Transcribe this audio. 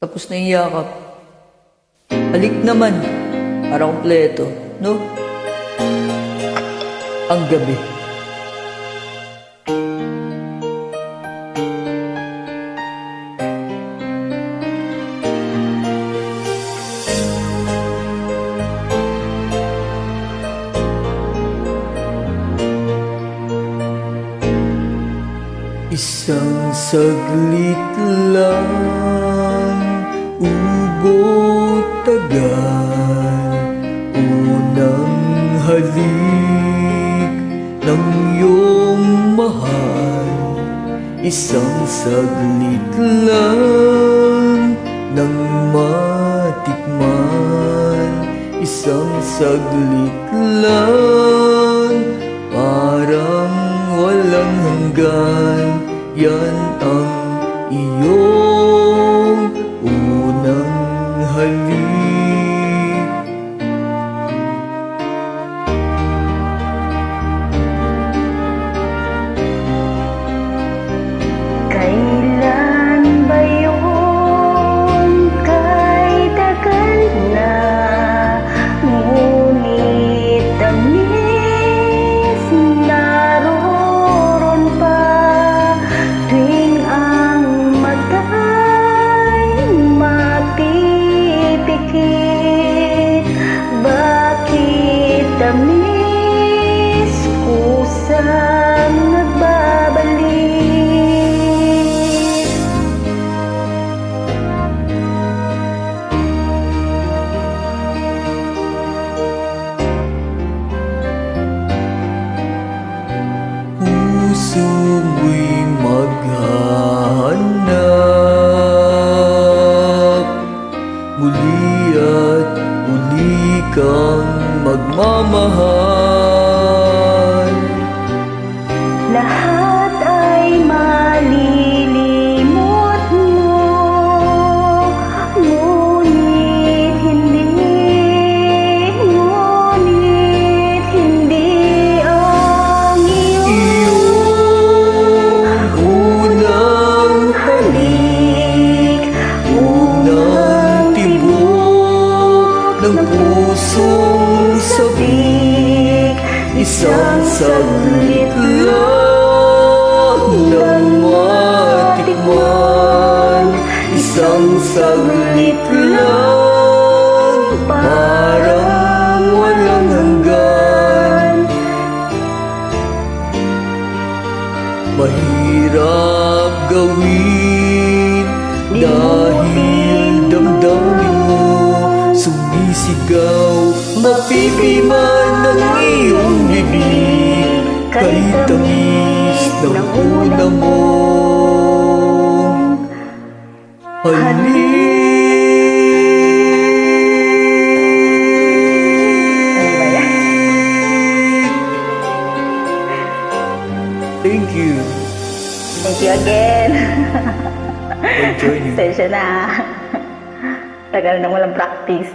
Tapos na yung yakap. Halik naman. Para kompleto, no? Ang gabi. Isang saglit lang, ubot tagal, unang halik ng iyong mahal. Isang saglit lang nang matikman, isang saglit lang, parang walang hanggan. Yan ang iyong unang halik. Kailan ba yun? Kay tagal na, ngunit tamis naroon pa. Tuwing ang mata'y mapipikit, bakit tamis kusang nagbabalik? Puso mo'y maghahanap, muli at muli kang magmamahal. Lahat ay malilimot mo, ngunit hindi ang Iyong unang halik, unang tibok ng pusong sabik. Isang saglit lang nang matikman, isang saglit lang, parang walang hanggan. Mahirap gawin dahil damdamin mo sumisigaw, mapipiman ng iyong bibig kay tamis ng una mong halik. Thank you. Thank you again. For joining. Pasensya na. Tagal na walang practice.